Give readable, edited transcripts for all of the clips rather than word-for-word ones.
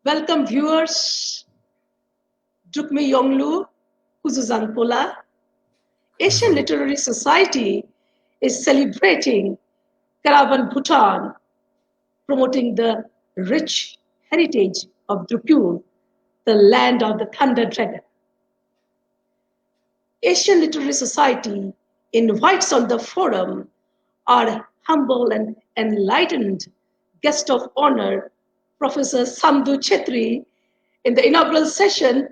Welcome viewers, Drukmi Yonglu, Kuzuzangpola. Asian Literary Society is celebrating CARAVAN Bhutan, promoting the rich heritage of Drukgyal, the land of the Thunder Dragon. Asian Literary Society invites on the forum our humble and enlightened guest of honor, Professor Saamdu Chetri, in the inaugural session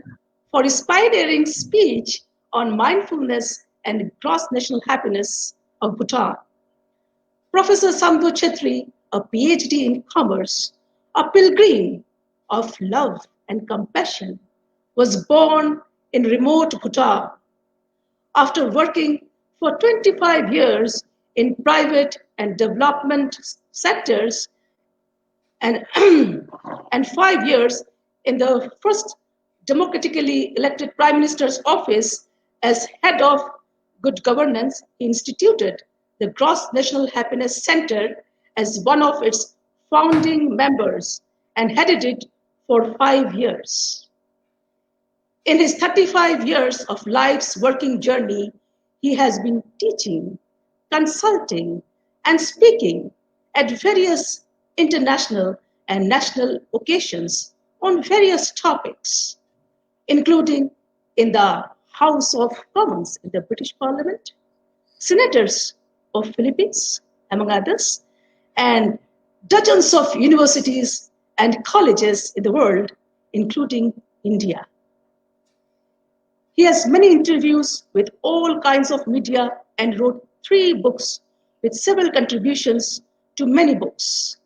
for his pioneering speech on mindfulness and gross national happiness of Bhutan. Professor Saamdu Chetri, a PhD in commerce, a pilgrim of love and compassion, was born in remote Bhutan. After working for 25 years in private and development sectors and, and 5 years in the first democratically elected Prime Minister's office as head of good governance, he instituted the Gross National Happiness Center as one of its founding members and headed it for 5 years. In his 35 years of life's working journey, he has been teaching, consulting, and speaking at various international and national occasions on various topics, including in the House of Commons in the British Parliament, senators of Philippines, among others, and dozens of universities and colleges in the world, including India. He has many interviews with all kinds of media and wrote 3 books with several contributions to many books.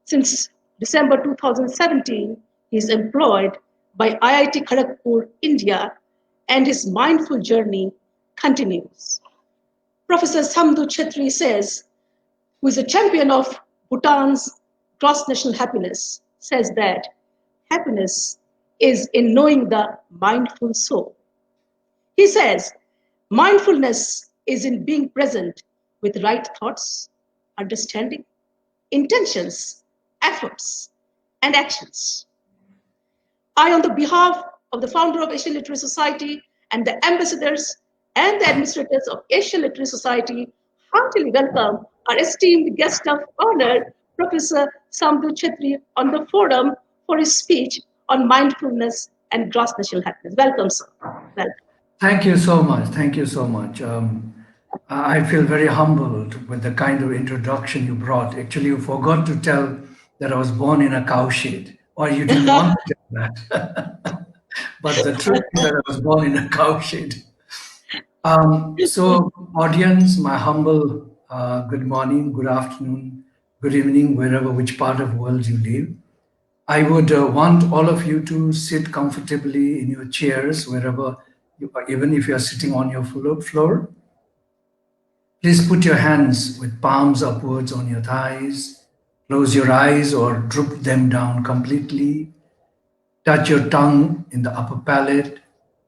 Since December 2017, he is employed by IIT Kharagpur, India, and his mindful journey continues. Professor Saamdu Chetri says, who is a champion of Bhutan's gross national happiness, says that happiness is in knowing the mindful soul. He says, mindfulness is in being present with right thoughts, understanding, intentions, efforts, and actions. I, on the behalf of the founder of Asian Literary Society and the ambassadors and the administrators of Asian Literary Society, heartily welcome our esteemed guest of honor, Professor Saamdu Chetri, on the forum for his speech on mindfulness and gross national happiness. Welcome, sir. Welcome. Thank you so much. Thank you so much. I feel very humbled with the kind of introduction you brought. Actually, you forgot to tell that I was born in a cowshed, or you didn't want to tell that. But the truth is that I was born in a cowshed. So, audience, my humble good morning, good afternoon, good evening, wherever, which part of the world you live. I would want all of you to sit comfortably in your chairs, wherever, even if you are sitting on your floor. Please put your hands with palms upwards on your thighs. Close your eyes or droop them down completely. Touch your tongue in the upper palate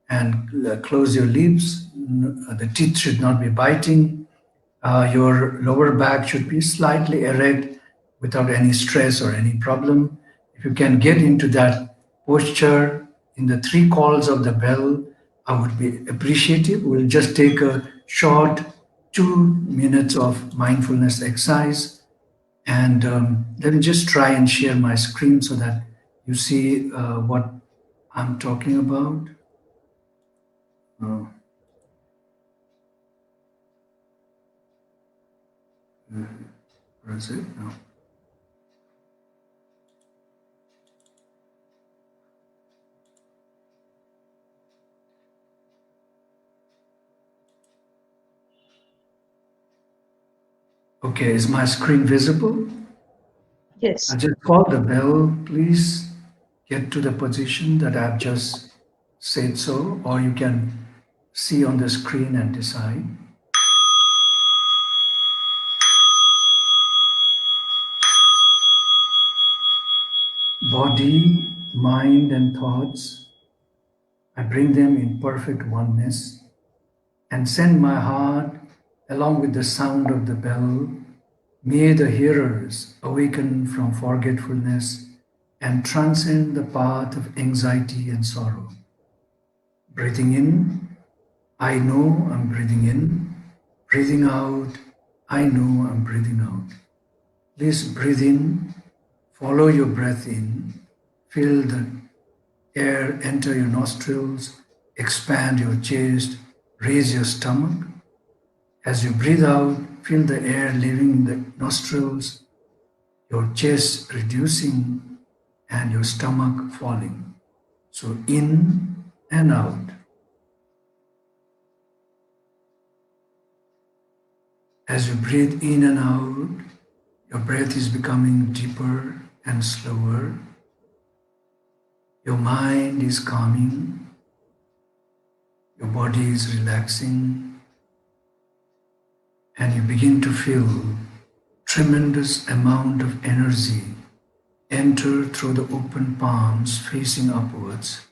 and close your lips. The teeth should not be biting. Your lower back should be slightly erect without any stress or any problem. If you can get into that posture in the 3 calls of the bell, I would be appreciative. We'll just take a short 2 minutes of mindfulness exercise. And let me just try and share my screen so that you see what I'm talking about. Where is it? No. Okay, is my screen visible? Yes. I just call the bell. Please get to the position that I've just said so, or you can see on the screen and decide. Body, mind, and thoughts, I bring them in perfect oneness and send my heart along with the sound of the bell. May the hearers awaken from forgetfulness and transcend the path of anxiety and sorrow. Breathing in, I know I'm breathing in. Breathing out, I know I'm breathing out. Please breathe in, follow your breath in, feel the air enter your nostrils, expand your chest, raise your stomach. As you breathe out, feel the air leaving the nostrils, your chest reducing, and your stomach falling. So in and out. As you breathe in and out, your breath is becoming deeper and slower. Your mind is calming. Your body is relaxing. And you begin to feel tremendous amount of energy enter through the open palms facing upwards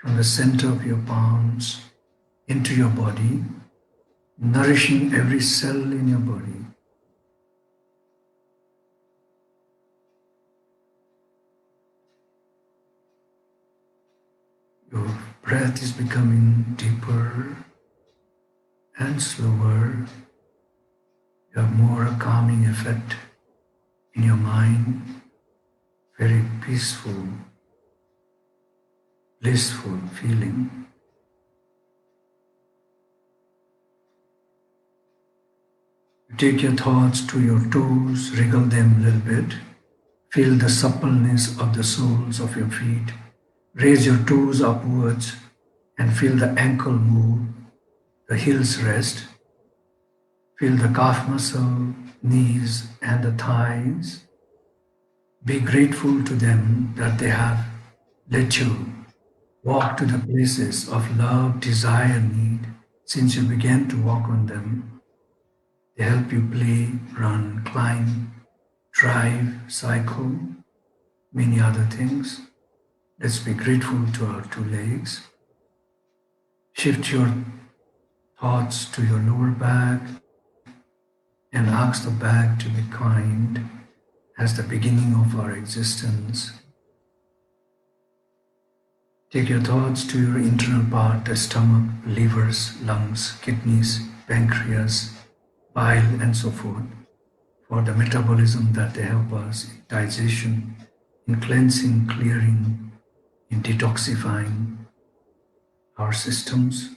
from the center of your palms into your body, nourishing every cell in your body. Your breath is becoming deeper and slower. You have more calming effect in your mind, very peaceful, blissful feeling. You take your thoughts to your toes, wriggle them a little bit, feel the suppleness of the soles of your feet. Raise your toes upwards and feel the ankle move, the heels rest. Feel the calf muscle, knees, and the thighs. Be grateful to them that they have let you walk to the places of love, desire, and need. Since you began to walk on them, they help you play, run, climb, drive, cycle, many other things. Let's be grateful to our two legs. Shift your thoughts to your lower back and ask the back to be kind as the beginning of our existence. Take your thoughts to your internal part, the stomach, livers, lungs, kidneys, pancreas, bile, and so forth, for the metabolism that they help us in digestion, in cleansing, clearing, in detoxifying our systems.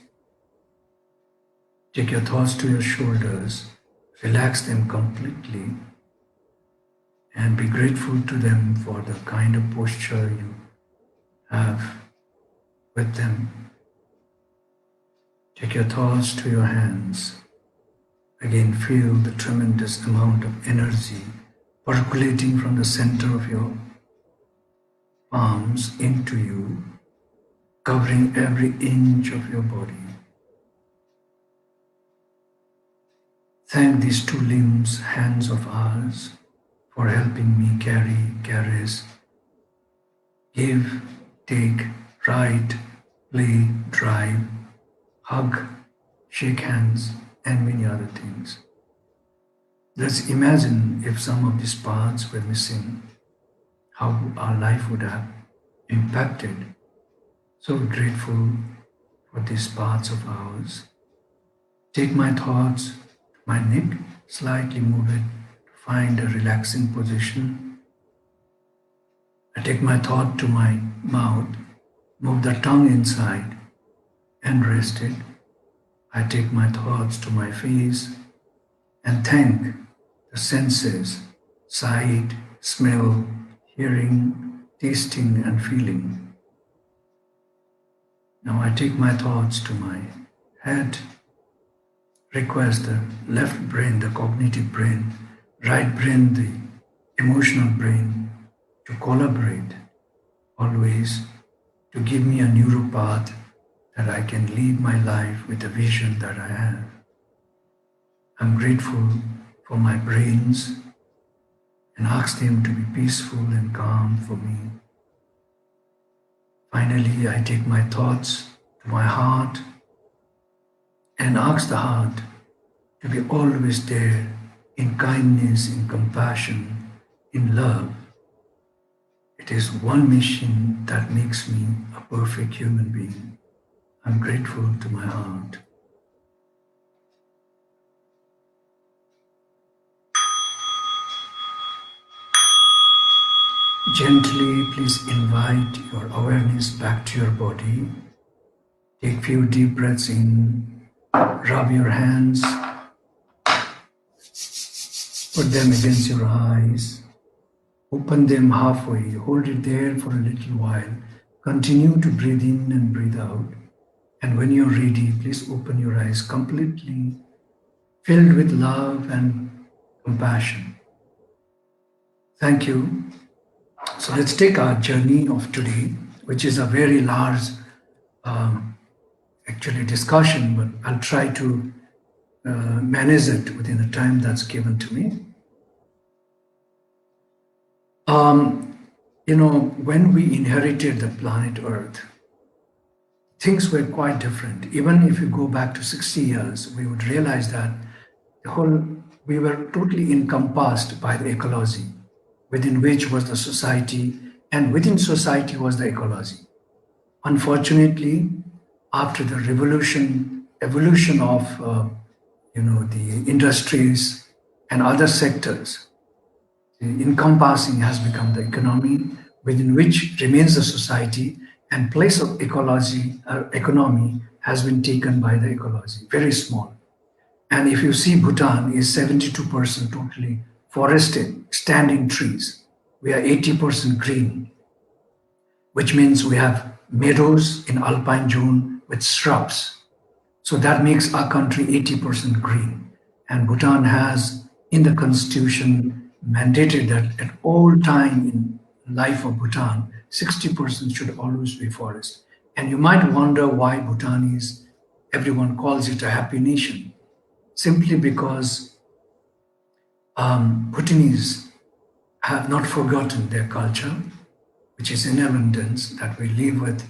Take your thoughts to your shoulders, relax them completely, and be grateful to them for the kind of posture you have with them. Take your thoughts to your hands. Again, feel the tremendous amount of energy percolating from the center of your palms into you, covering every inch of your body. Thank these two limbs, hands of ours, for helping me caress, give, take, write, play, drive, hug, shake hands, and many other things. Let's imagine if some of these parts were missing, how our life would have impacted. So grateful for these parts of ours. Take my thoughts to my neck, slightly move it to find a relaxing position. I take my thought to my mouth, move the tongue inside and rest it. I take my thoughts to my face and thank the senses, sight, smell, hearing, tasting, and feeling. Now I take my thoughts to my head, request the left brain, the cognitive brain, right brain, the emotional brain, to collaborate always, to give me a neural path that I can lead my life with the vision that I have. I'm grateful for my brains and ask them to be peaceful and calm for me. Finally, I take my thoughts to my heart and ask the heart to be always there in kindness, in compassion, in love. It is one mission that makes me a perfect human being. I'm grateful to my heart. Gently, please invite your awareness back to your body. Take few deep breaths in, rub your hands, put them against your eyes, open them halfway, hold it there for a little while. Continue to breathe in and breathe out. And when you're ready, please open your eyes completely, filled with love and compassion. Thank you. So let's take our journey of today, which is a very large, um, actually, discussion, but I'll try to manage it within the time that's given to me. Um, when we inherited the planet Earth, things were quite different. Even if you go back to 60 years, we would realize that the whole we were totally encompassed by the ecology, within which was the society, and within society was the ecology. Unfortunately, after the evolution of the industries and other sectors, the encompassing has become the economy, within which remains the society, and place of ecology economy has been taken by the ecology, very small. And if you see, Bhutan is 72% totally forested, standing trees. We are 80% green, which means we have meadows in alpine zone with shrubs. So that makes our country 80% green. And Bhutan has in the constitution mandated that at all time in life of Bhutan, 60% should always be forest. And you might wonder why Bhutan is, everyone calls it a happy nation, simply because Bhutanese have not forgotten their culture, which is in abundance, that we live with,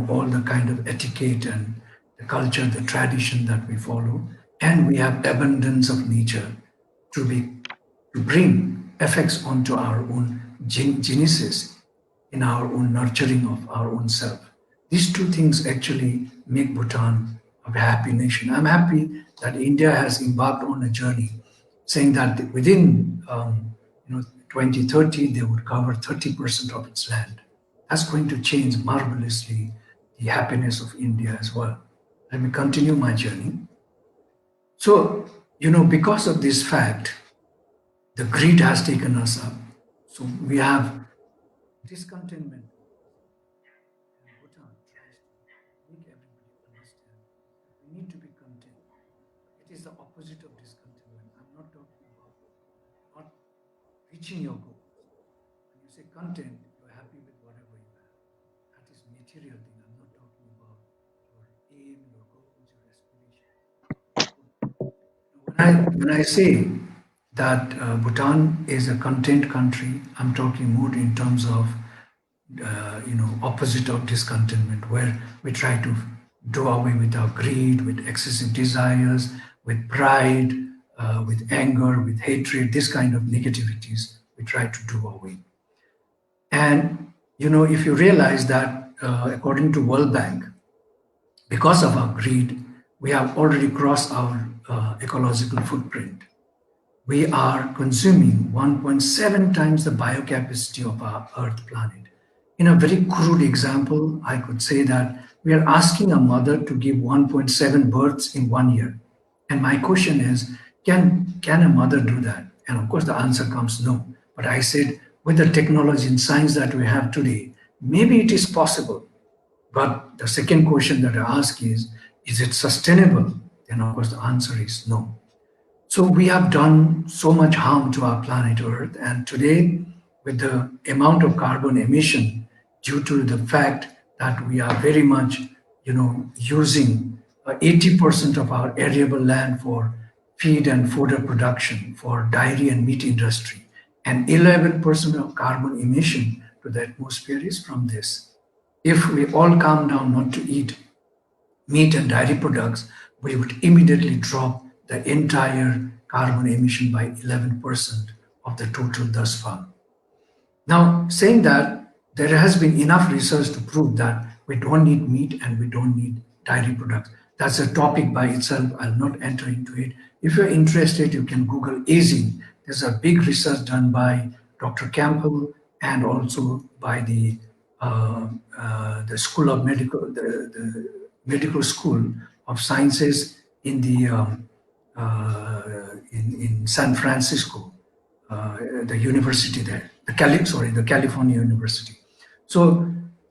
all the kind of etiquette and the culture, the tradition that we follow, and we have abundance of nature to be to bring effects onto our own genesis, in our own nurturing of our own self. These two things actually make Bhutan a happy nation. I'm happy that India has embarked on a journey saying that within 2030 they would cover 30% of its land. That's going to change marvelously the happiness of India as well. Let me continue my journey. So, because of this fact, the greed has taken us up. So we have discontentment. And Bhutan tries to make everybody understand that we need to be content. It is the opposite of discontentment. I'm not talking about not reaching your goals. When you say content, you're happy with whatever you have. That is material thing. I'm not talking about your aim, your goals, your aspiration. When I say that Bhutan is a content country, I'm talking more in terms of opposite of discontentment, where we try to do away with our greed, with excessive desires, with pride, with anger, with hatred, this kind of negativities we try to do away. And if you realize that according to World Bank, because of our greed, we have already crossed our ecological footprint. We are consuming 1.7 times the biocapacity of our Earth planet. In a very crude example, I could say that we are asking a mother to give 1.7 births in 1 year. And my question is, can a mother do that? And of course, the answer comes no. But I said, with the technology and science that we have today, maybe it is possible. But the second question that I ask is it sustainable? Then, of course, the answer is no. So we have done so much harm to our planet Earth, and today, with the amount of carbon emission due to the fact that we are very much, using 80% of our arable land for feed and fodder production, for dairy and meat industry, and 11% of carbon emission to the atmosphere is from this. If we all calm down not to eat meat and dairy products, we would immediately drop the entire carbon emission by 11% of the total thus far. Now, saying that, there has been enough research to prove that we don't need meat and we don't need dairy products. That's a topic by itself. I'll not enter into it. If you're interested, you can Google aging. There's a big research done by Dr. Campbell and also by the School of Medical, the Medical School of Sciences in in San Francisco, the university there, the California University. So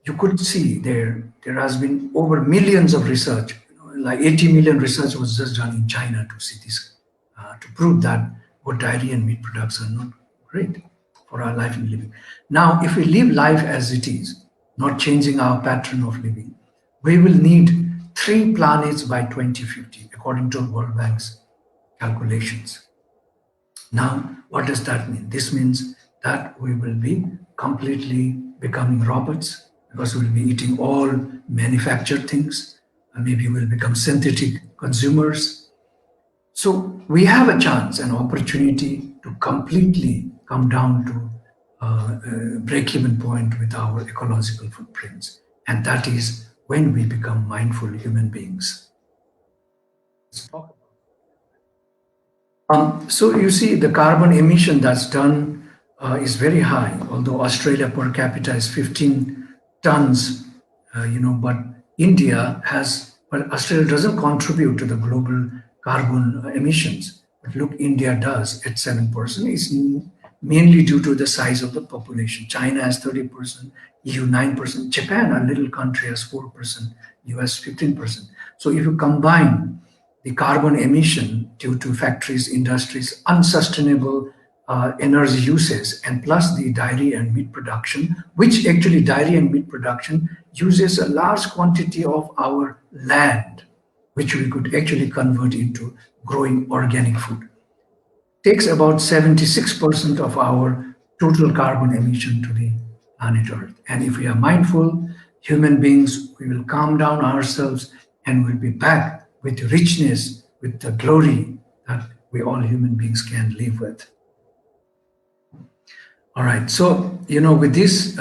you could see there has been over millions of research, like 80 million research was just done in China to see this, to prove that both dairy and meat products are not great for our life and living. Now, if we live life as it is, not changing our pattern of living, we will need 3 planets by 2050, according to World Bank's calculations. Now, what does that mean? This means that we will be completely becoming robots because we'll be eating all manufactured things, and maybe we'll become synthetic consumers. So we have a chance, an opportunity to completely come down to a break-even point with our ecological footprints, and that is when we become mindful human beings. So you see, the carbon emission that's done is very high. Although Australia per capita is 15 tons, but India has. Well, Australia doesn't contribute to the global carbon emissions, but look, India does at 7%. It's mainly due to the size of the population. China has 30%, EU 9%, Japan, a little country, has 4%, US 15%. So if you combine the carbon emission due to factories, industries, unsustainable energy uses, and plus the dairy and meat production, which actually dairy and meat production uses a large quantity of our land, which we could actually convert into growing organic food. Takes about 76% of our total carbon emission to the planet Earth. And if we are mindful human beings, we will calm down ourselves and we'll be back with richness, with the glory that we all human beings can live with. All right. So, with this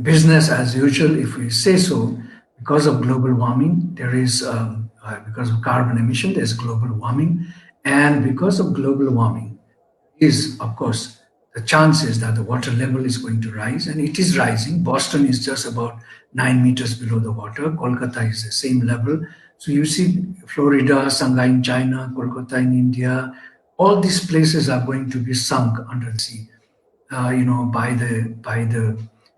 business as usual, if we say so, because of global warming, because of carbon emission, there's global warming. And because of global warming, is, of course, the chances that the water level is going to rise, and it is rising. Boston is just about 9 meters below the water. Kolkata is the same level. So you see Florida, Shanghai in China, Kolkata in India, all these places are going to be sunk under the sea. By the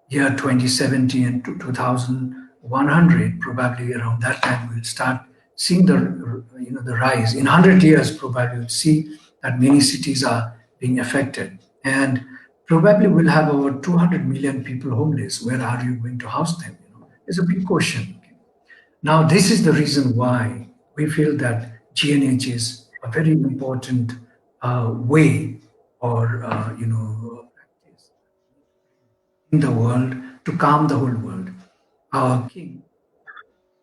year 2070 and 2100, probably around that time, we'll start seeing the rise. In 100 years, probably we'll see that many cities are being affected, and probably we'll have over 200 million people homeless. Where are you going to house them? It's a big question. Now, this is the reason why we feel that GNH is a very important way or practice in the world to calm the whole world. Our king,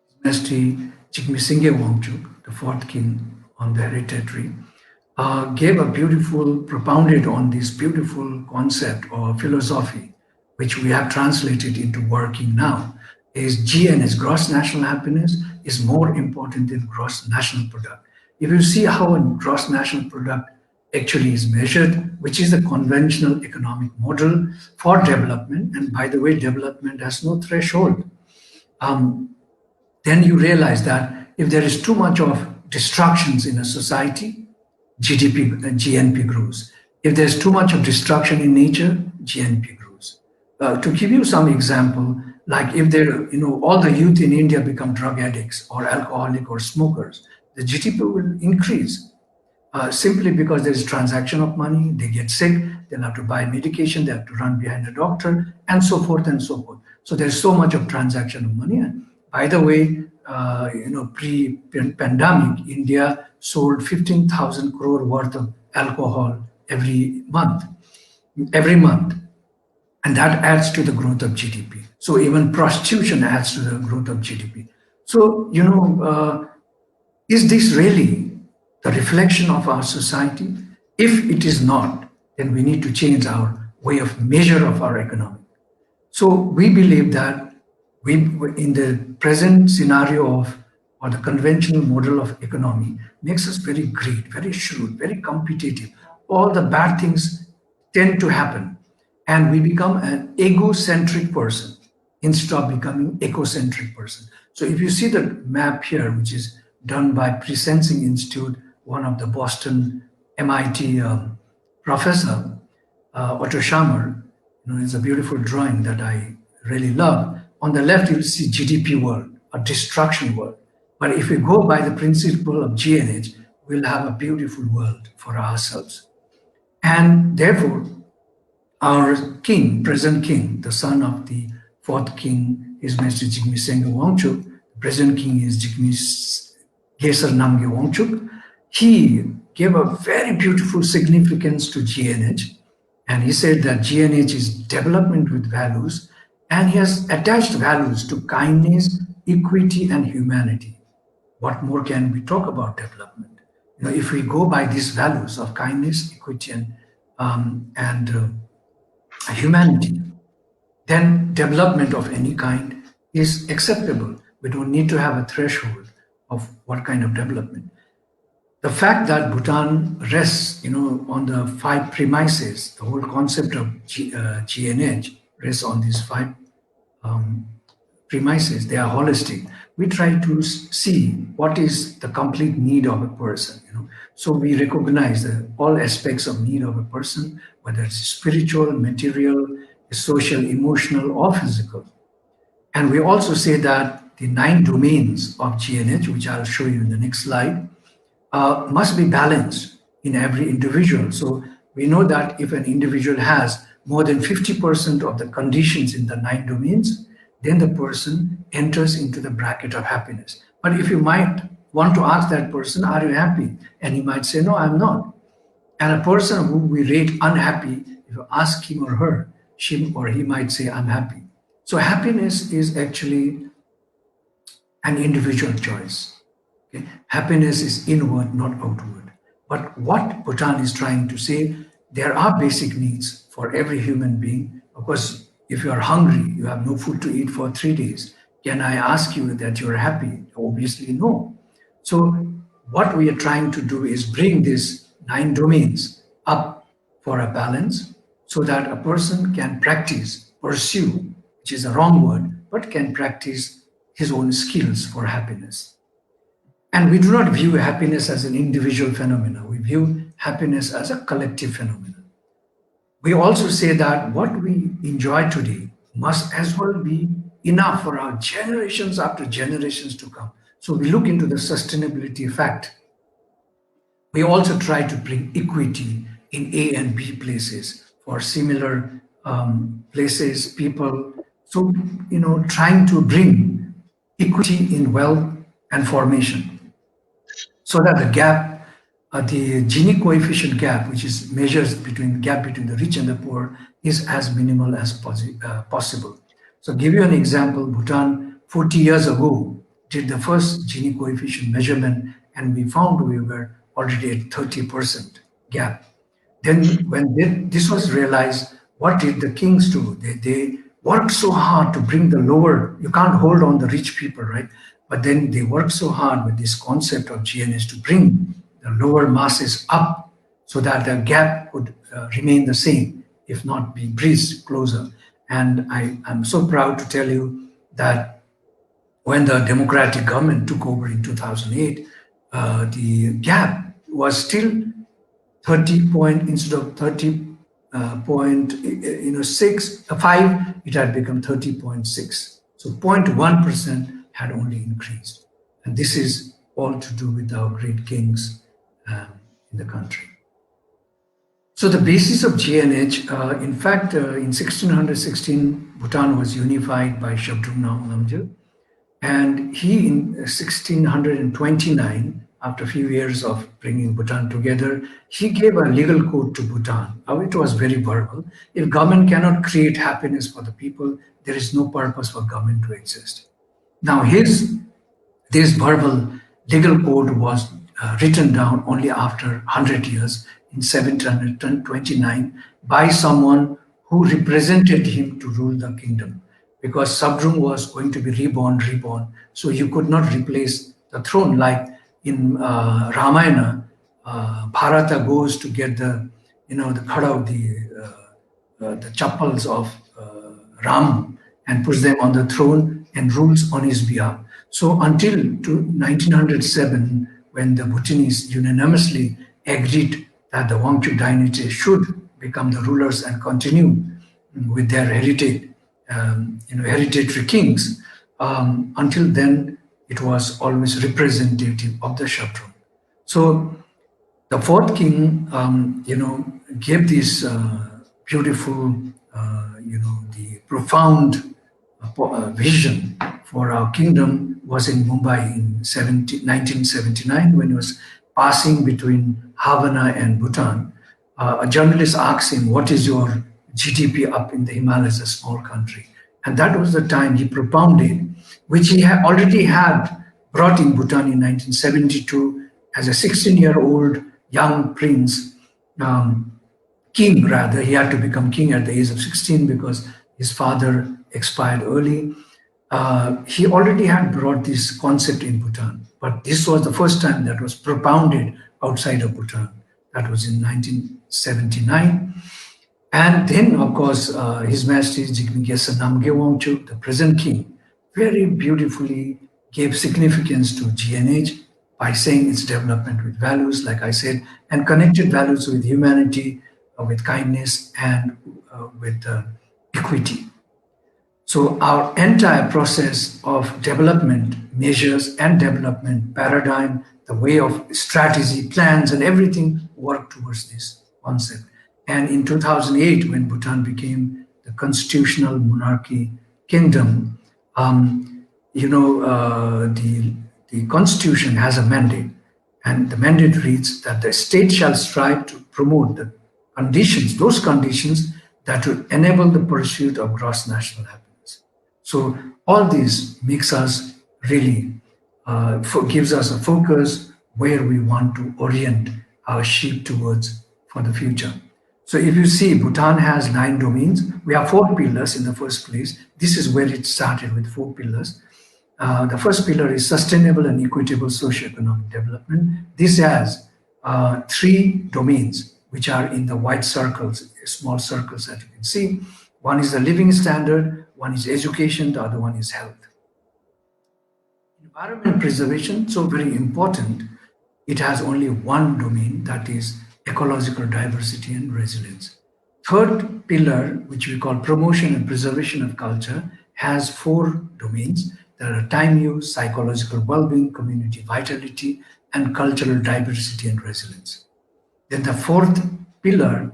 His Majesty Jigme Wangchuk, the fourth king on the hereditary, gave a beautiful, propounded on this beautiful concept or philosophy, which we have translated into working now, is GNS, gross national happiness, is more important than gross national product. If you see how a gross national product actually is measured, which is the conventional economic model for development, and by the way, development has no threshold, then you realize that if there is too much of destructions in a society, GDP and GNP grows. If there's too much of destruction in nature, GNP grows. To give you some example, like if all the youth in India become drug addicts or alcoholic or smokers, the GDP will increase simply because there is transaction of money. They get sick, they'll have to buy medication, they have to run behind a doctor, and so forth and so forth. So there's so much of transaction of money. And by the way, pre-pandemic, India sold 15,000 crore worth of alcohol every month, and that adds to the growth of GDP. So even prostitution adds to the growth of GDP. So is this really the reflection of our society? If it is not, then we need to change our way of measure of our economy. So we believe that we, in the present scenario of or the conventional model of economy makes us very great, very shrewd, very competitive. All the bad things tend to happen, and we become an egocentric person instead of becoming ecocentric person. So if you see the map here, which is done by Presensing Institute, one of the Boston MIT professor, Otto Schammer, it's a beautiful drawing that I really love. On the left, you'll see GDP world, a destruction world. But if we go by the principle of GNH, we'll have a beautiful world for ourselves. And therefore, our king, present king, the son of the fourth king, His Majesty Jigme Sengye Wangchuk, the present king is Jigme Gesar Namgye Wangchuk. He gave a very beautiful significance to GNH, and he said that GNH is development with values, and he has attached values to kindness, equity, and humanity. What more can we talk about development? If we go by these values of kindness, equity, and humanity, then development of any kind is acceptable. We don't need to have a threshold of what kind of development. The fact that Bhutan rests, on the five premises, the whole concept of GNH rests on these five premises. They are holistic. We try to see what is the complete need of a person. So we recognize all aspects of need of a person, whether it's spiritual, material, social, emotional, or physical. And we also say that the 9 domains of GNH, which I'll show you in the next slide, must be balanced in every individual. So we know that if an individual has more than 50% of the conditions in the 9 domains, then the person enters into the bracket of happiness. But if you might want to ask that person, are you happy? And he might say, no, I'm not. And a person who we rate unhappy, if you ask him or her, she or he might say, I'm happy. So happiness is actually an individual choice. Okay? Happiness is inward, not outward. But what Bhutan is trying to say, there are basic needs for every human being. Of course, if you are hungry, you have no food to eat for 3 days. Can I ask you that you're happy? Obviously, no. So what we are trying to do is bring these 9 domains up for a balance so that a person can practice, pursue, which is a wrong word, but can practice his own skills for happiness. And we do not view happiness as an individual phenomenon. We view happiness as a collective phenomenon. We also say that what we enjoy today must as well be enough for our generations after generations to come. So we look into the sustainability fact. We also try to bring equity in A and B places for similar places, people. So, trying to bring equity in wealth and formation so that the gap, the Gini coefficient gap, which is measures between the gap between the rich and the poor, is as minimal as possible. So give you an example, Bhutan 40 years ago did the first Gini coefficient measurement, and we found we were already at 30% gap. Then when this was realized, what did the kings do? They worked so hard to bring the lower, you can't hold on the rich people, right? But then they worked so hard with this concept of GNS to bring the lower masses up so that the gap would remain the same, if not be breached closer. And I'm so proud to tell you that when the democratic government took over in 2008, the gap was still 30 point, instead of 30 point, 5, it had become 30.6. So 0.1% had only increased. And this is all to do with our great kings in the country. So the basis of GNH, in fact, in 1616, Bhutan was unified by Shabdrung Namgyal. And he, in 1629, after a few years of bringing Bhutan together, he gave a legal code to Bhutan. It was very verbal. If government cannot create happiness for the people, there is no purpose for government to exist. Now, this verbal legal code was written down only after 100 years in 1729 by someone who represented him to rule the kingdom, because Sabdrung was going to be reborn. So you could not replace the throne like in Ramayana. Bharata goes to get the, the khada, the chappals of Ram, and puts them on the throne and rules on his behalf. So until to 1907, when the Bhutanese unanimously agreed that the Wangchuk dynasty should become the rulers and continue with their hereditary kings. Until then, it was always representative of the Shabdrung. So the fourth king, gave this beautiful, the profound vision for our kingdom was in Mumbai in 1979 when he was passing between Havana and Bhutan. A journalist asked him, "What is your GDP up in the Himalayas, a small country?" And that was the time he propounded, which he already had brought in Bhutan in 1972 as a 16-year-old young prince, king rather. He had to become king at the age of 16 because his father expired early. He already had brought this concept in Bhutan, but this was the first time that was propounded outside of Bhutan. That was in 1979. And then, of course, His Majesty Jigme Gyaltsen Namgyal Wangchuk, the present king, very beautifully gave significance to GNH by saying its development with values, like I said, and connected values with humanity, with kindness, and with equity. So our entire process of development measures and development paradigm, the way of strategy, plans, and everything work towards this concept. And in 2008, when Bhutan became the constitutional monarchy kingdom, the constitution has a mandate, and the mandate reads that the state shall strive to promote the conditions, those conditions that will enable the pursuit of gross national happiness. So all this makes us really, gives us a focus where we want to orient our sheep towards for the future. So if you see, Bhutan has 9 domains. We have 4 pillars in the first place. This is where it started with 4 pillars. The first pillar is sustainable and equitable socio-economic development. This has 3 domains, which are in the white circles, small circles that you can see. One is the living standard, one is education, the other one is health. Environment preservation, so very important, it has only one domain, that is ecological diversity and resilience. Third pillar, which we call promotion and preservation of culture, has 4 domains. There are time use, psychological well-being, community vitality, and cultural diversity and resilience. Then the fourth pillar,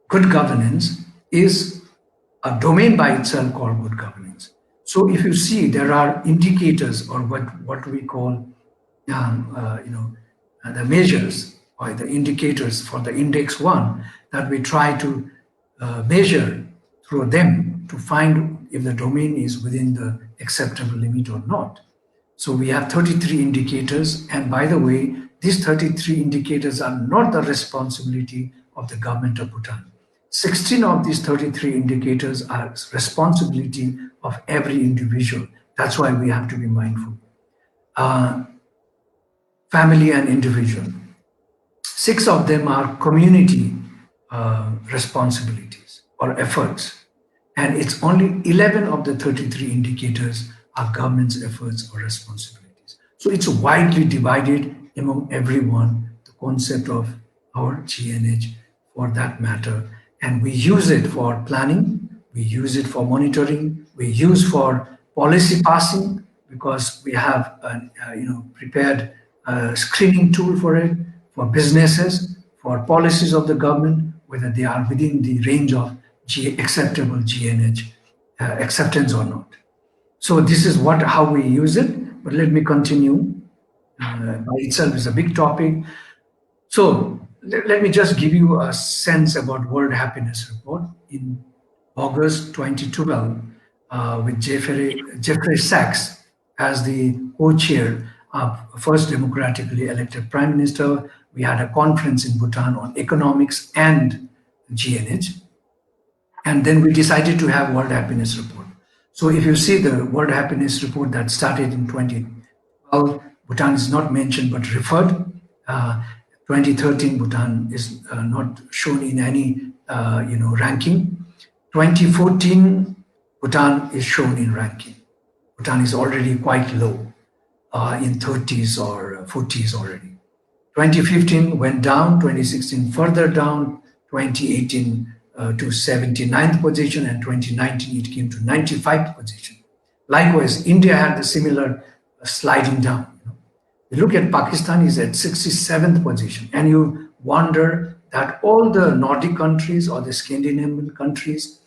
good governance, is a domain by itself called good governance. So if you see, there are indicators, or what we call the measures or the indicators for the index 1 that we try to measure through them to find if the domain is within the acceptable limit or not. So we have 33 indicators, and by the way, these 33 indicators are not the responsibility of the government of Bhutan. 16 of these 33 indicators are responsibility of every individual. That's why we have to be mindful. Family and individual. 6 of them are community responsibilities or efforts. And it's only 11 of the 33 indicators are government's efforts or responsibilities. So it's widely divided among everyone, the concept of our GNH for that matter. And we use it for planning, we use it for monitoring, we use for policy passing, because we have prepared a screening tool for it, for businesses, for policies of the government, whether they are within the range of acceptable GNH acceptance or not. So this is how we use it, but let me continue. By itself is a big topic. So let me just give you a sense about World Happiness Report. In August 2012, with Jeffrey Sachs as the co-chair of first democratically elected prime minister, we had a conference in Bhutan on economics and GNH. And then we decided to have World Happiness Report. So if you see the World Happiness Report that started in 2012, Bhutan is not mentioned but referred. 2013, Bhutan is not shown in any ranking. 2014, Bhutan is shown in ranking. Bhutan is already quite low, in 30s or 40s already. 2015 went down, 2016 further down, 2018 to 79th position, and 2019 it came to 95th position. Likewise, India had the similar sliding down. You look at Pakistan is at 67th position, and you wonder that all the Nordic countries or the Scandinavian countries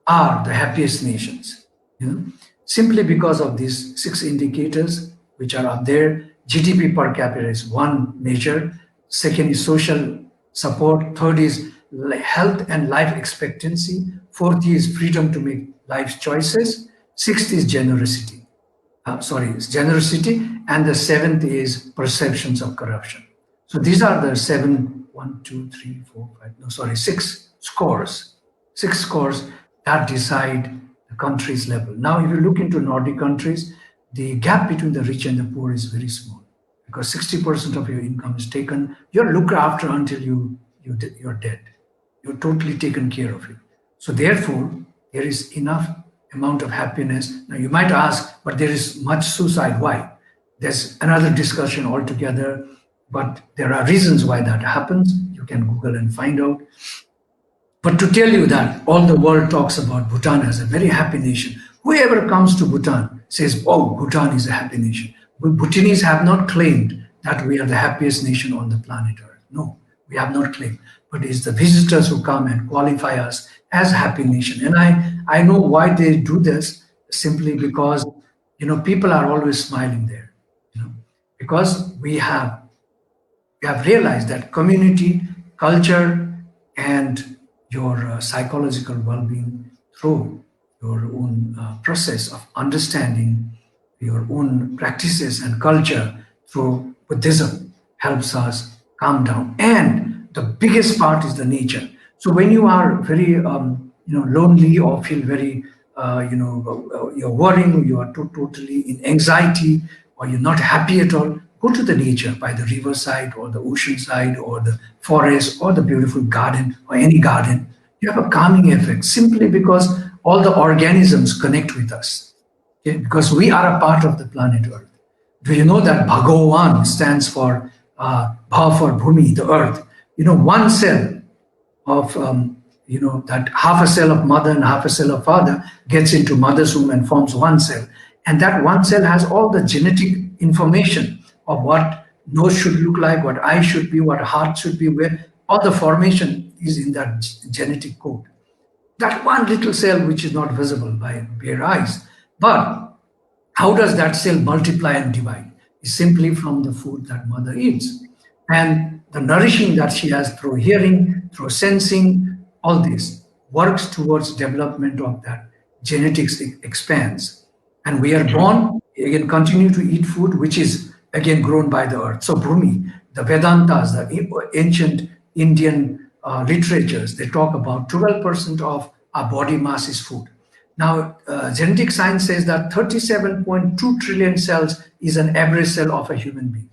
are the happiest nations. You know, simply because of these six indicators which are up there. GDP per capita is one measure. Second is social support. Third is health and life expectancy. Fourth is freedom to make life choices. Sixth is generosity. It's generosity, and the seventh is perceptions of corruption. So these are the seven, one, two, three, four, five, no, sorry, six scores that decide the country's level. Now, if you look into Nordic countries, the gap between the rich and the poor is very small because 60% of your income is taken. You're looked after until you're dead. You're totally taken care of it. So therefore, there is enough amount of happiness. Now you might ask, but there is much suicide. Why? There's another discussion altogether, but there are reasons why that happens. You can Google and find out. But to tell you that all the world talks about Bhutan as a very happy nation, whoever comes to Bhutan says, oh, Bhutan is a happy nation. But Bhutanese have not claimed that we are the happiest nation on the planet Earth. No, we have not claimed. But it's the visitors who come and qualify us as a happy nation. And I know why they do this, simply because, people are always smiling there, because we have realized that community, culture, and your psychological well-being through your own process of understanding your own practices and culture through Buddhism helps us calm down. And the biggest part is the nature. So when you are very lonely or feel very you're worrying, you are totally in anxiety, or you're not happy at all, go to the nature by the riverside or the ocean side or the forest or the beautiful garden or any garden. You have a calming effect simply because all the organisms connect with us. Okay? Because we are a part of the planet Earth. Do you know that Bhagavan stands for Bha for Bhumi, the earth? One cell of that half a cell of mother and half a cell of father gets into mother's womb and forms one cell, and that one cell has all the genetic information of what nose should look like, what eye should be, what heart should be, where all the formation is in that genetic code. That one little cell which is not visible by bare eyes. But how does that cell multiply and divide? It's simply from the food that mother eats. And the nourishing that she has through hearing, through sensing, all this works towards development of that genetics expands. And we are born, again, continue to eat food which is again grown by the earth. So Bhumi, the Vedantas, the ancient Indian literatures, they talk about 12% of our body mass is food. Now, genetic science says that 37.2 trillion cells is an average cell of a human being.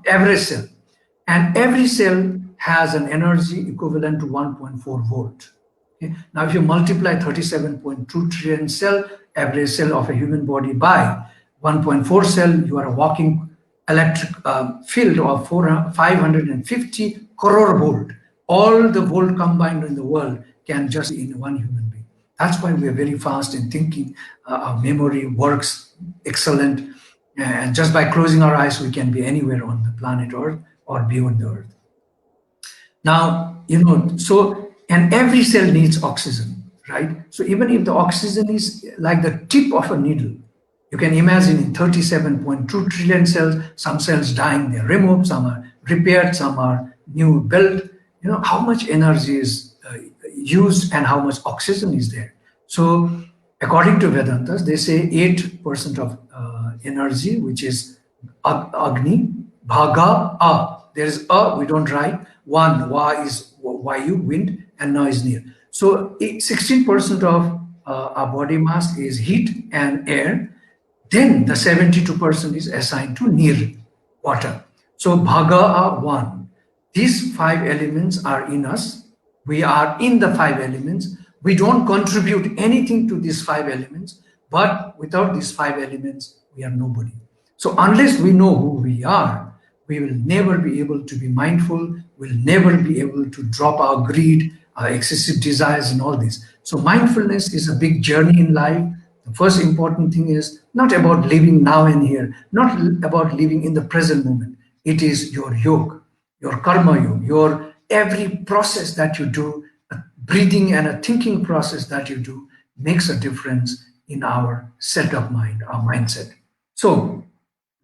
Average cell. And every cell has an energy equivalent to 1.4 volt. Okay? Now, if you multiply 37.2 trillion cell, average cell of a human body by 1.4 cell, you are a walking electric field of 550 crore volt. All the volt combined in the world can just be in one human being. That's why we are very fast in thinking. Our memory works excellent. And just by closing our eyes, we can be anywhere on the planet Earth or beyond the Earth. Now, and every cell needs oxygen, right? So even if the oxygen is like the tip of a needle, you can imagine in 37.2 trillion cells, some cells dying, they're removed, some are repaired, some are new built. How much energy is used and how much oxygen is there. So according to Vedantas, they say 8% of energy, which is Agni, Bhaga, A. There is A, we don't write. One, Va is Vayu, wind, and Na is near. So 16% of our body mass is heat and air. Then the 72% is assigned to near water. So bhaga are one. These five elements are in us. We are in the five elements. We don't contribute anything to these five elements, but without these five elements, we are nobody. So unless we know who we are, we will never be able to be mindful, we'll never be able to drop our greed, our excessive desires, and all this. So mindfulness is a big journey in life. The first important thing is not about living now and here, not about living in the present moment. It is your yoga, your karma yoga, your every process that you do, a breathing and a thinking process that you do makes a difference in our set of mind, our mindset. So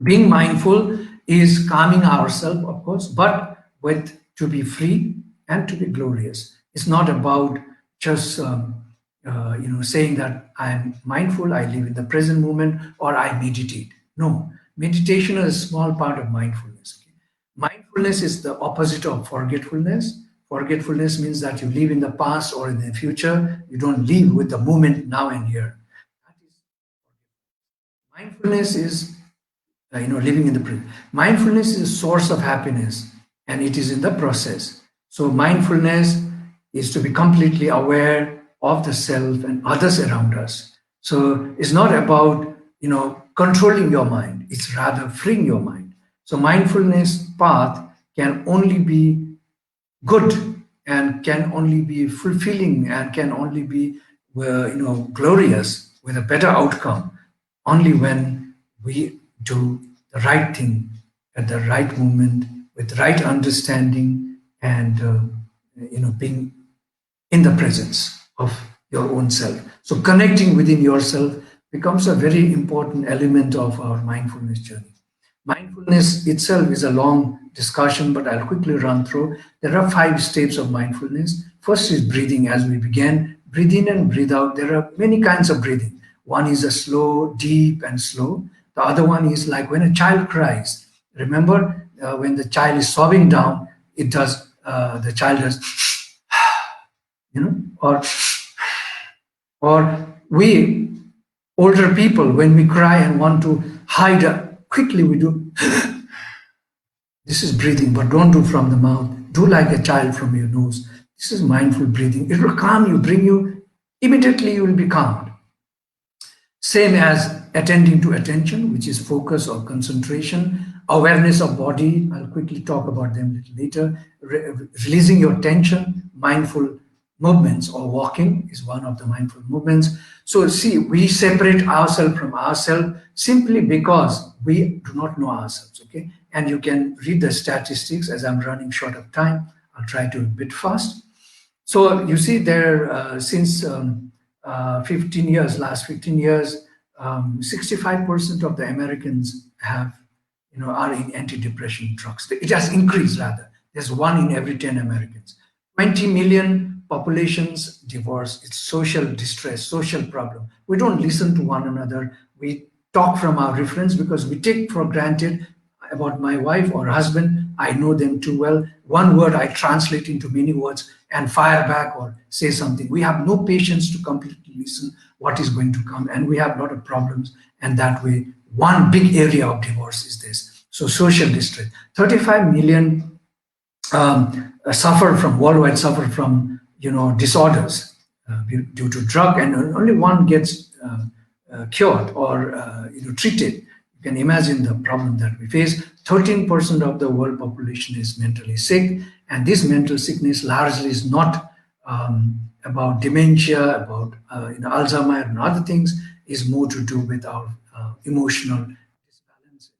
being mindful is calming ourselves, of course, but with to be free and to be glorious. It's not about just saying that I am mindful, I live in the present moment, or I meditate. No, meditation is a small part of mindfulness. Okay? Mindfulness is the opposite of forgetfulness. Forgetfulness means that you live in the past or in the future. You don't live with the moment now and here. That is mindfulness is living in the present. Mindfulness is a source of happiness, and it is in the process. So mindfulness is to be completely aware of the self and others around us. So it's not about controlling your mind, it's rather freeing your mind. So mindfulness path can only be good and can only be fulfilling and can only be glorious with a better outcome only when we do the right thing at the right moment with right understanding and being in the presence of your own self. So connecting within yourself becomes a very important element of our mindfulness journey. Mindfulness itself is a long discussion, but I'll quickly run through. There are 5 steps of mindfulness. First is breathing, as we began. Breathe in and breathe out. There are many kinds of breathing. One is a slow, deep, and slow. The other one is like when a child cries. Remember, when the child is sobbing down, the child does, or we older people, when we cry and want to hide, quickly we do. This is breathing, but don't do from the mouth. Do like a child from your nose. This is mindful breathing. It will calm you, bring you, immediately you will be calmed. Same as attending to attention, which is focus or concentration, awareness of body. I'll quickly talk about them a little later. Releasing your tension, mindful movements or walking is one of the mindful movements. So see, we separate ourselves from ourselves simply because we do not know ourselves, okay? And you can read the statistics. As I'm running short of time, I'll try to a bit fast. So you see there, since 15 years, last 15 years, 65% of the Americans are in antidepressant drugs. It has increased rather. There's 1 in every 10 Americans. 20 million populations divorce. It's social distress, social problem. We don't listen to one another. We talk from our reference because we take for granted about my wife or husband. I know them too well. One word I translate into many words and fire back or say something. We have no patience to completely listen what is going to come, and we have a lot of problems. And that way, one big area of divorce is this. So social distress. 35 million worldwide suffer from disorders due to drug, and only one gets cured or treated. You can imagine the problem that we face. 13% of the world population is mentally sick, and this mental sickness largely is not about dementia, about Alzheimer and other things. Is more to do with our emotional disbalances.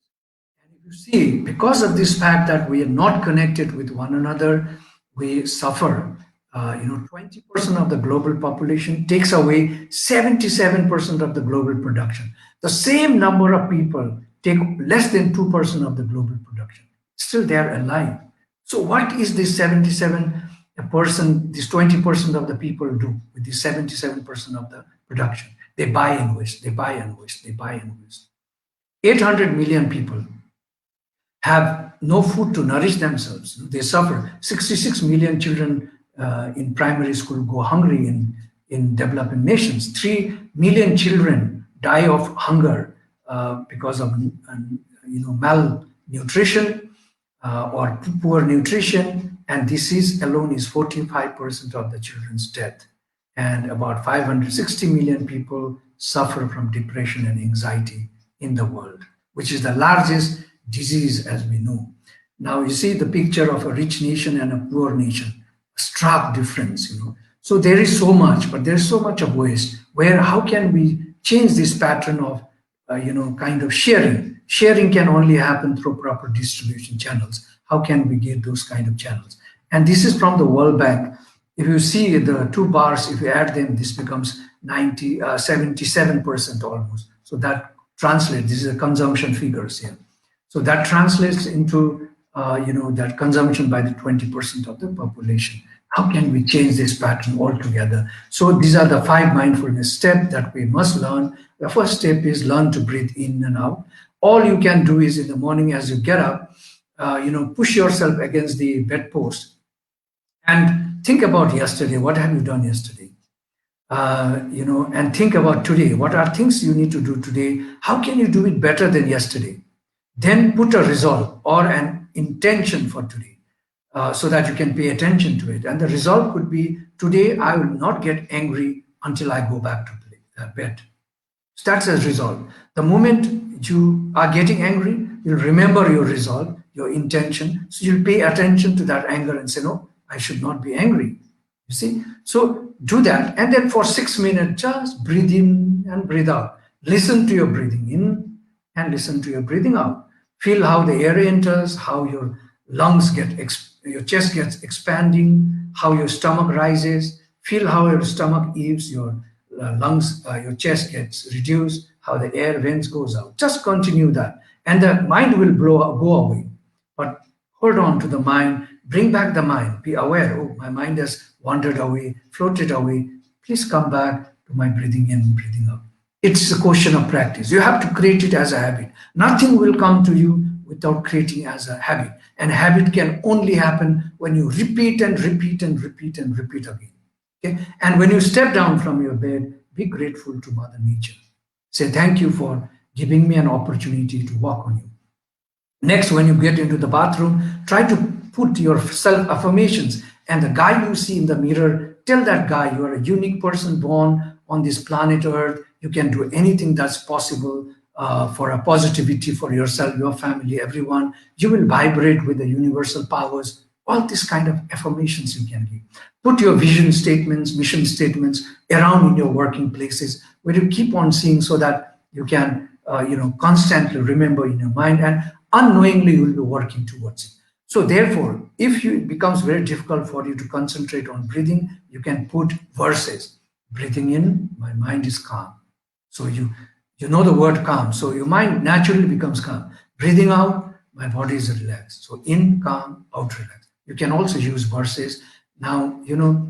And if you see, because of this fact that we are not connected with one another, we suffer. 20% of the global population takes away 77% of the global production. The same number of people take less than 2% of the global production. Still, they are alive. So, what is this 77%, this 20% of the people do with this 77% of the production? They buy and waste, they buy and waste, they buy and waste. 800 million people have no food to nourish themselves. They suffer. 66 million children in primary school go hungry in developing nations. 3 million children die of hunger because of malnutrition or poor nutrition, and disease alone is 45% of the children's death. And about 560 million people suffer from depression and anxiety in the world, which is the largest disease as we know. Now you see the picture of a rich nation and a poor nation, a stark difference. So there is so much, but there is so much of waste. Where how can we change this pattern of kind of sharing? Sharing can only happen through proper distribution channels. How can we get those kind of channels? And this is from the World Bank. If you see the two bars, if you add them, this becomes 77% almost. So that translates. This is a consumption figures here. So that translates into that consumption by the 20% of the population. How can we change this pattern altogether? So these are the 5 mindfulness steps that we must learn. The first step is learn to breathe in and out. All you can do is in the morning as you get up, push yourself against the bedpost and think about yesterday. What have you done yesterday? And think about today. What are things you need to do today? How can you do it better than yesterday? Then put a resolve or an intention for today so that you can pay attention to it. And the resolve could be, today I will not get angry until I go back to bed. So that's a resolve. The moment you are getting angry, you'll remember your resolve, your intention. So you'll pay attention to that anger and say, no, I should not be angry. You see? So do that. And then for 6 minutes, just breathe in and breathe out. Listen to your breathing in and listen to your breathing out. Feel how the air enters, how your lungs your chest gets expanding, how your stomach rises. Feel how your stomach eaves, your lungs, your chest gets reduced, how the air vents goes out. Just continue that. And the mind will go away. But hold on to the mind, bring back the mind, be aware, oh, my mind has wandered away, floated away. Please come back to my breathing in, breathing out. It's a question of practice. You have to create it as a habit. Nothing will come to you without creating as a habit. And habit can only happen when you repeat and repeat and repeat and repeat again. Okay? And when you step down from your bed, be grateful to Mother Nature. Say, thank you for giving me an opportunity to walk on you. Next, when you get into the bathroom, try to put your self-affirmations, and the guy you see in the mirror, tell that guy you are a unique person born on this planet Earth. You can do anything that's possible for a positivity for yourself, your family, everyone. You will vibrate with the universal powers. All these kind of affirmations you can give. Put your vision statements, mission statements around in your working places where you keep on seeing so that you can constantly remember in your mind, and unknowingly you will be working towards it. So therefore, if it becomes very difficult for you to concentrate on breathing, you can put verses. Breathing in, my mind is calm. So you know the word calm. So your mind naturally becomes calm. Breathing out, my body is relaxed. So in, calm, out, relaxed. You can also use verses. Now,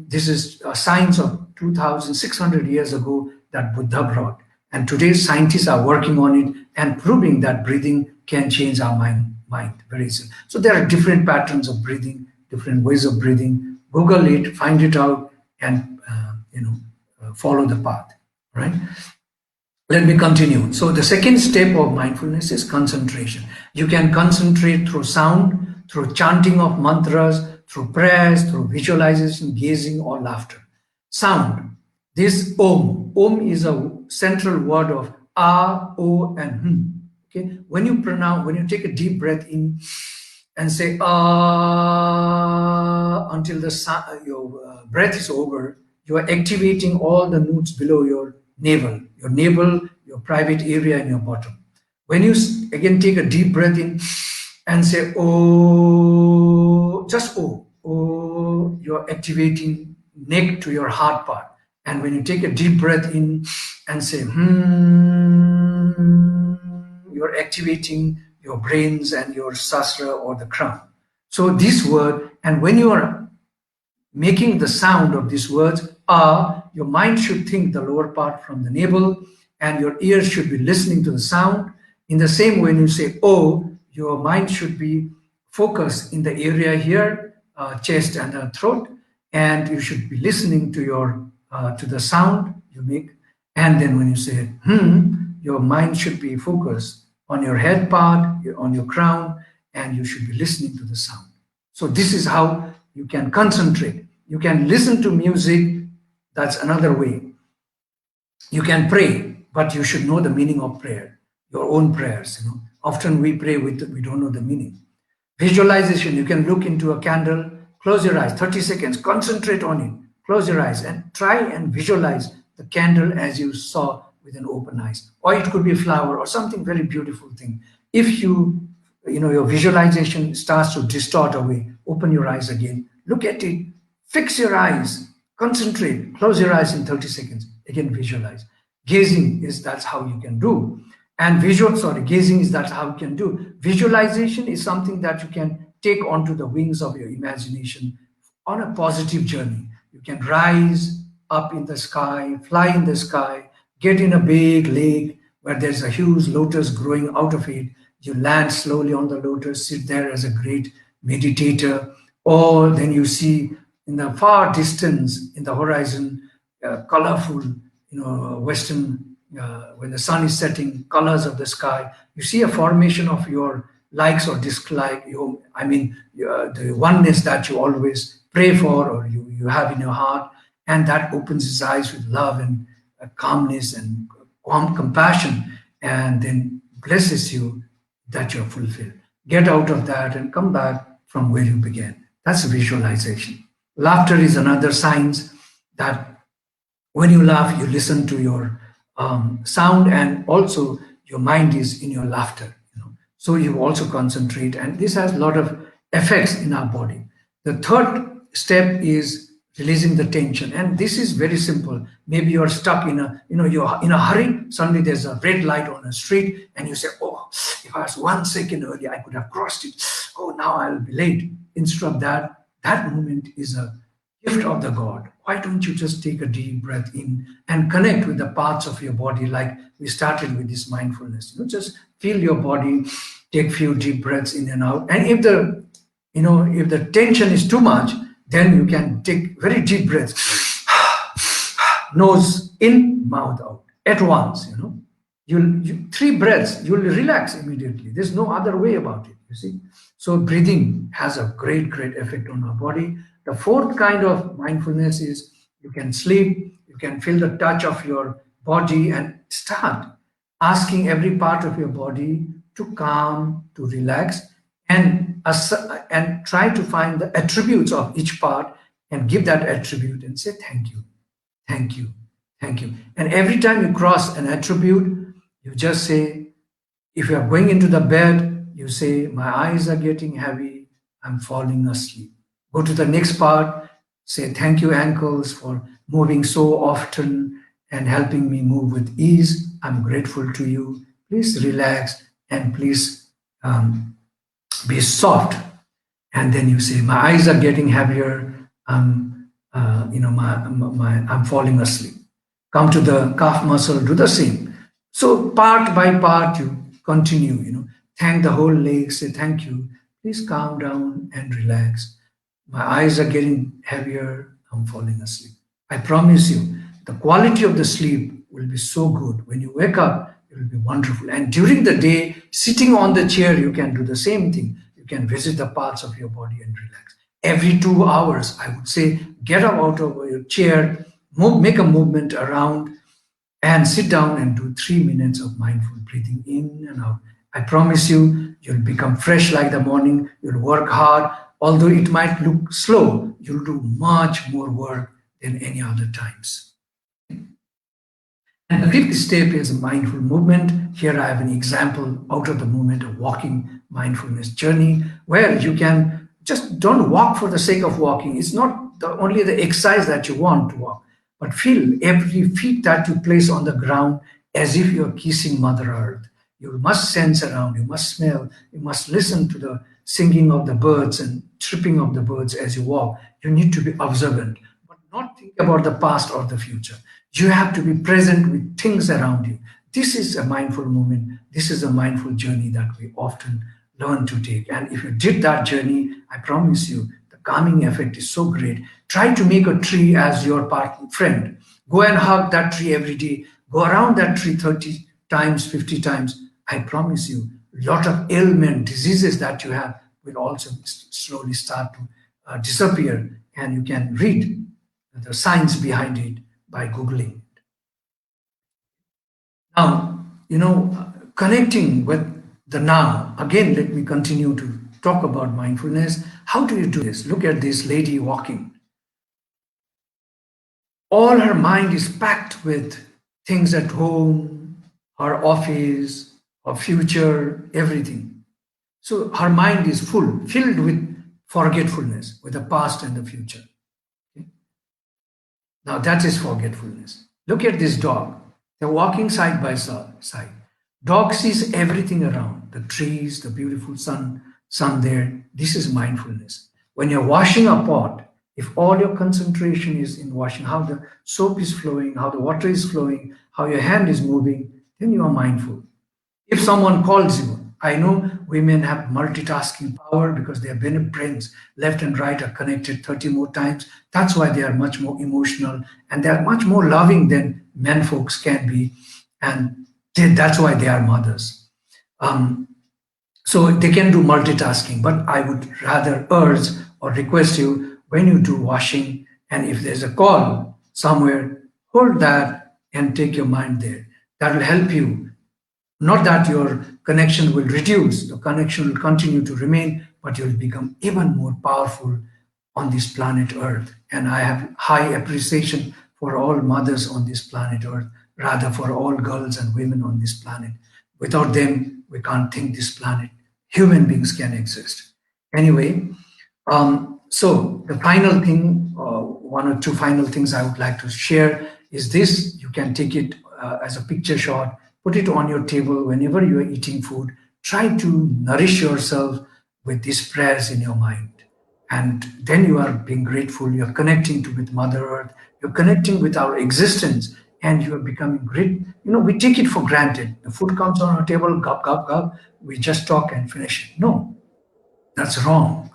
this is a science of 2,600 years ago that Buddha brought. And today's scientists are working on it and proving that breathing can change our mind very easily. So there are different patterns of breathing, different ways of breathing. Google it, find it out, and follow the path. Right? Let me continue. So the second step of mindfulness is concentration. You can concentrate through sound, through chanting of mantras, through prayers, through visualization, gazing, or laughter. Sound. This Om. Om is a central word of A, O, and Hm. Okay. When you take a deep breath in and say Ah until your breath is over, you are activating all the nodes below your navel, your private area in your bottom. When you again take a deep breath in and say Oh, just Oh, you're activating neck to your heart part. And when you take a deep breath in and say you're activating your brains and your sasra or the crown. So this word, and when you are making the sound of these words, your mind should think the lower part from the navel, and your ears should be listening to the sound. In the same way, when you say O, your mind should be focused in the area here, chest and the throat, and you should be listening to your to the sound you make. And then when you say your mind should be focused on your head part, on your crown, and you should be listening to the sound. So this is how you can concentrate. You can listen to music. That's another way. You can pray, but you should know the meaning of prayer, your own prayers. Often we pray with we don't know the meaning. Visualization, you can look into a candle, close your eyes, 30 seconds, concentrate on it, close your eyes and try and visualize the candle as you saw with an open eyes. Or it could be a flower or something very beautiful thing. If your visualization starts to distort away, open your eyes again, look at it, fix your eyes, concentrate, close your eyes in 30 seconds, again visualize. Gazing is that's how you can do. And gazing is that's how you can do. Visualization is something that you can take onto the wings of your imagination on a positive journey. You can rise up in the sky, fly in the sky, get in a big lake where there's a huge lotus growing out of it. You land slowly on the lotus, sit there as a great meditator, or then you see in the far distance in the horizon, colorful, western, when the sun is setting, colors of the sky. You see a formation of your likes or dislike. The oneness that you always pray for or you have in your heart, and that opens his eyes with love and calmness and compassion, and then blesses you that you're fulfilled. Get out of that and come back from where you began. That's visualization. Laughter is another science that when you laugh, you listen to your sound, and also your mind is in your laughter. So you also concentrate, and this has a lot of effects in our body. The third step is releasing the tension, and this is very simple. Maybe you're stuck in you're in a hurry. Suddenly there's a red light on a street, and you say, "Oh, if I was 1 second earlier, I could have crossed it. Oh, now I'll be late." Instead of that, that moment is a gift of the God. Why don't you just take a deep breath in and connect with the parts of your body like we started with this mindfulness? Just feel your body, take few deep breaths in and out. And if the tension is too much, then you can take very deep breaths, nose in, mouth out at once. You 3 breaths, you'll relax immediately. There's no other way about it. You see, so breathing has a great effect on our body. The fourth kind of mindfulness is you can sleep, you can feel the touch of your body and start asking every part of your body to calm, to relax, and try to find the attributes of each part and give that attribute and say thank you, thank you, thank you. And every time you cross an attribute, you just say, if you are going into the bed, you say, my eyes are getting heavy, I'm falling asleep. Go to the next part, say, thank you, ankles, for moving so often and helping me move with ease. I'm grateful to you. Please relax and please be soft. And then you say, my eyes are getting heavier. I'm falling asleep. Come to the calf muscle, do the same. So part by part, you continue, thank the whole leg, say thank you. Please calm down and relax. My eyes are getting heavier. I'm falling asleep. I promise you, the quality of the sleep will be so good. When you wake up, it will be wonderful. And during the day, sitting on the chair, you can do the same thing. You can visit the parts of your body and relax. Every 2 hours, I would say, get up out of your chair, make a movement around, and sit down and do 3 minutes of mindful breathing in and out. I promise you, you'll become fresh like the morning. You'll work hard. Although it might look slow, you'll do much more work than any other times. And the fifth step is mindful movement. Here I have an example out of the movement of walking mindfulness journey, where you can just don't walk for the sake of walking. It's not only the exercise that you want to walk, but feel every feet that you place on the ground as if you're kissing Mother Earth. You must sense around, you must smell, you must listen to the singing of the birds and chirping of the birds as you walk. You need to be observant, but not think about the past or the future. You have to be present with things around you. This is a mindful moment. This is a mindful journey that we often learn to take. And if you did that journey, I promise you, the calming effect is so great. Try to make a tree as your partner, friend. Go and hug that tree every day. Go around that tree 30 times, 50 times. I promise you, a lot of ailment, diseases that you have will also slowly start to disappear. And you can read the science behind it by Googling. Now, connecting with the now, again, let me continue to talk about mindfulness. How do you do this? Look at this lady walking. All her mind is packed with things at home, her office, her future, everything. So her mind is full, filled with forgetfulness, with the past and the future. Okay? Now that is forgetfulness. Look at this dog. They're walking side by side. Dog sees everything around, the trees, the beautiful sun there. This is mindfulness. When you're washing a pot, if all your concentration is in washing, how the soap is flowing, how the water is flowing, how your hand is moving, then you are mindful. If someone calls you, I know women have multitasking power because their brains left and right are connected 30 more times. That's why they are much more emotional and they are much more loving than men folks can be. And that's why they are mothers. Um, so they can do multitasking, but I would rather urge or request you when you do washing and if there's a call somewhere, hold that and take your mind there. That will help you. Not that your connection will reduce, the connection will continue to remain, but you'll become even more powerful on this planet Earth. And I have high appreciation for all mothers on this planet Earth, rather for all girls and women on this planet. Without them, we can't think this planet. Human beings can exist. Anyway, so the final thing, one or two final things I would like to share is this. You can take it as a picture shot, put it on your table whenever you are eating food. Try to nourish yourself with these prayers in your mind. And then you are being grateful, you're connecting to with Mother Earth, you're connecting with our existence, and you are becoming great. We take it for granted. The food comes on our table, gulp, gulp, gulp, we just talk and finish it. No, that's wrong.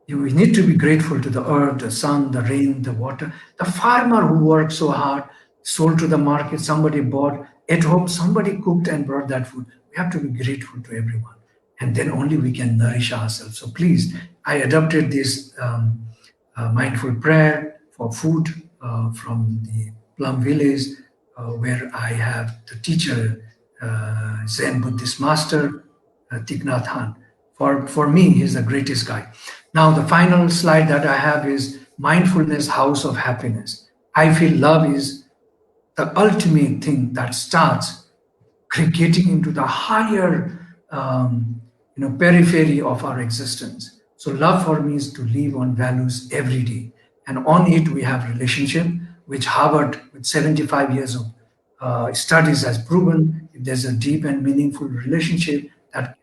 We need to be grateful to the earth, the sun, the rain, the water, the farmer who worked so hard, sold to the market, somebody bought, at home, somebody cooked and brought that food. We have to be grateful to everyone. And then only we can nourish ourselves. So please, I adopted this mindful prayer for food from the Plum Village, where I have the teacher, Zen Buddhist master, Thich Nhat Hanh. For me, he's the greatest guy. Now, the final slide that I have is Mindfulness House of Happiness. I feel love is the ultimate thing that starts getting into the higher periphery of our existence. So love for me is to live on values every day. And on it we have relationship, which Harvard with 75 years of studies has proven if there's a deep and meaningful relationship that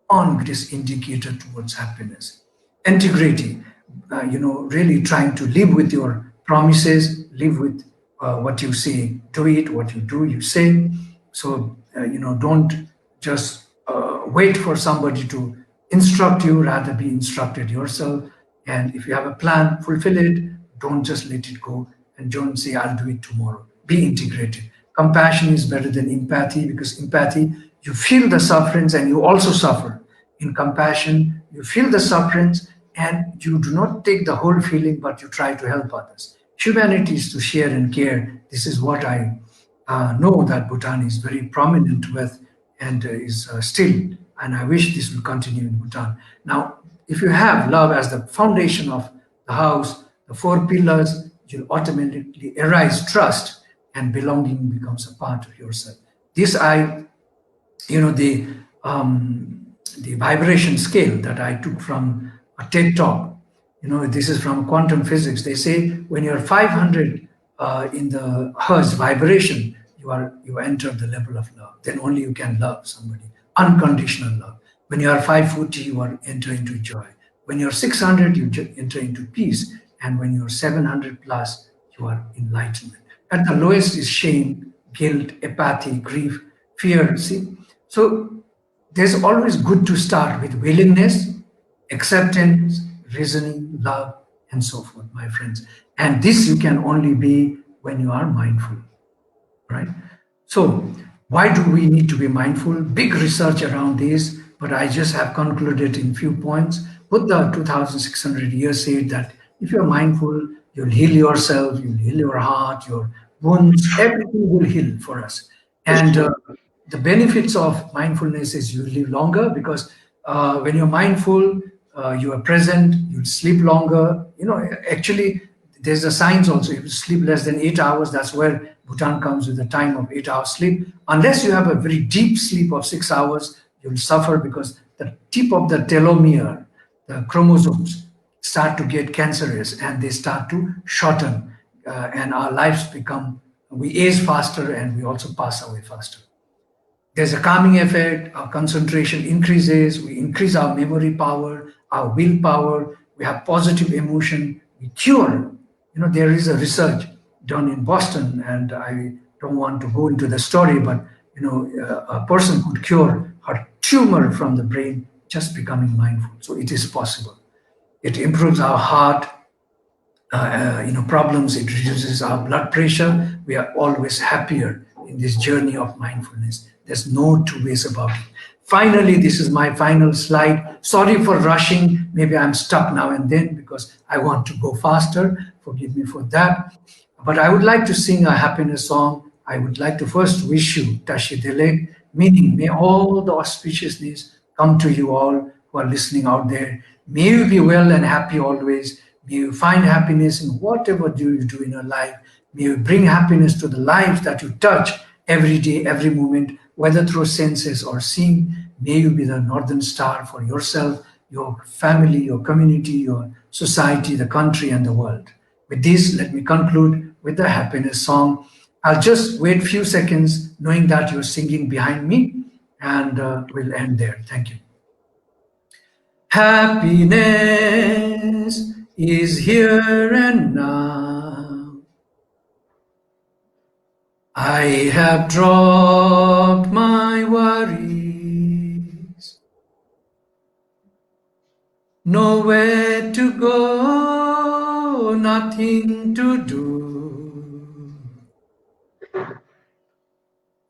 on this indicator towards happiness. Integrity, really trying to live with your promises, live with what you say, do it, what you do, you say. So, don't just wait for somebody to instruct you, rather be instructed yourself. And if you have a plan, fulfill it. Don't just let it go and don't say, I'll do it tomorrow. Be integrated. Compassion is better than empathy because empathy, you feel the sufferings and you also suffer. In compassion, you feel the sufferings and you do not take the whole feeling, but you try to help others. Humanity is to share and care. This is what I know that Bhutan is very prominent with and is still, and I wish this will continue in Bhutan. Now, if you have love as the foundation of the house, the four pillars, you'll automatically arise trust and belonging becomes a part of yourself. This the the vibration scale that I took from a TED talk. This is from quantum physics. They say when you're 500 in the hertz vibration, you enter the level of love. Then only you can love somebody. Unconditional love. When you are 540, you are enter into joy. When you're 600, you enter into peace. And when you're 700 plus, you are enlightenment. At the lowest is shame, guilt, apathy, grief, fear. See, so there's always good to start with willingness, acceptance, reasoning, love, and so forth, my friends. And this you can only be when you are mindful, right? So, why do we need to be mindful? Big research around this, but I just have concluded in few points. Buddha, 2,600 years said that if you're mindful, you'll heal yourself, you'll heal your heart, your wounds, everything will heal for us. And the benefits of mindfulness is you live longer because when you're mindful, you are present, you sleep longer. You know, actually, there's a science also. If you sleep less than 8 hours, that's where Bhutan comes with the time of 8 hours sleep. Unless you have a very deep sleep of 6 hours, you'll suffer because the tip of the telomere, the chromosomes, start to get cancerous and they start to shorten, and our lives become, we age faster and we also pass away faster. There's a calming effect, our concentration increases, we increase our memory power, our willpower, we have positive emotion, we cure. You know, there is a research done in Boston, and I don't want to go into the story, but you know, a person could cure her tumor from the brain just becoming mindful. So it is possible. It improves our heart, problems. It reduces our blood pressure. We are always happier in this journey of mindfulness. There's no two ways about it. Finally, this is my final slide. Sorry for rushing. Maybe I'm stuck now and then because I want to go faster. Forgive me for that. But I would like to sing a happiness song. I would like to first wish you Tashi Delek, meaning may all the auspiciousness come to you all who are listening out there. May you be well and happy always. May you find happiness in whatever do you do in your life. May you bring happiness to the lives that you touch every day, every moment, whether through senses or seeing. May you be the northern star for yourself, your family, your community, your society, the country, and the world. With this, let me conclude with the happiness song. I'll just wait few seconds, knowing that you're singing behind me, and we'll end there. Thank you. Happiness is here and now. I have dropped my worries. Nowhere to go, nothing to do.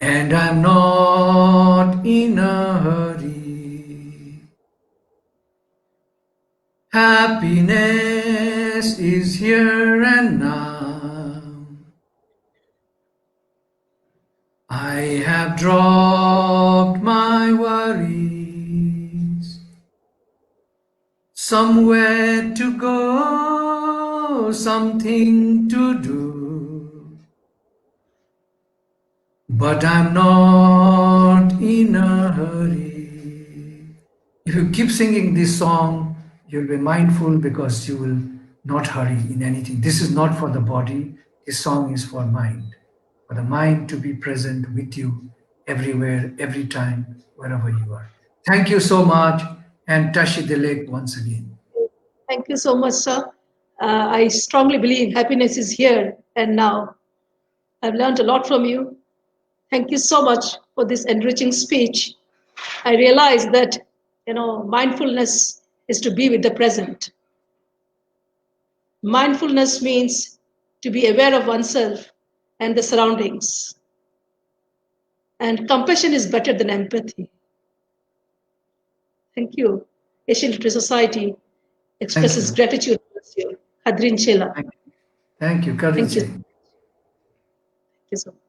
And I'm not in a hurry. Happiness is here and now. I have dropped my worries. Somewhere to go, something to do. But I'm not in a hurry. If you keep singing this song, you'll be mindful because you will not hurry in anything. This is not for the body, this song is for mind. For the mind to be present with you everywhere, every time, wherever you are. Thank you so much, and Tashi Delek once again. Thank you so much, sir. I strongly believe happiness is here and now. I've learned a lot from you. Thank you so much for this enriching speech. I realize that, mindfulness is to be with the present. Mindfulness means to be aware of oneself and the surroundings. And compassion is better than empathy. Thank you. Asian Literary Society Thank expresses you. gratitude towards you. Hadrin Chela. Thank you. Thank you. Courage. Thank you so much.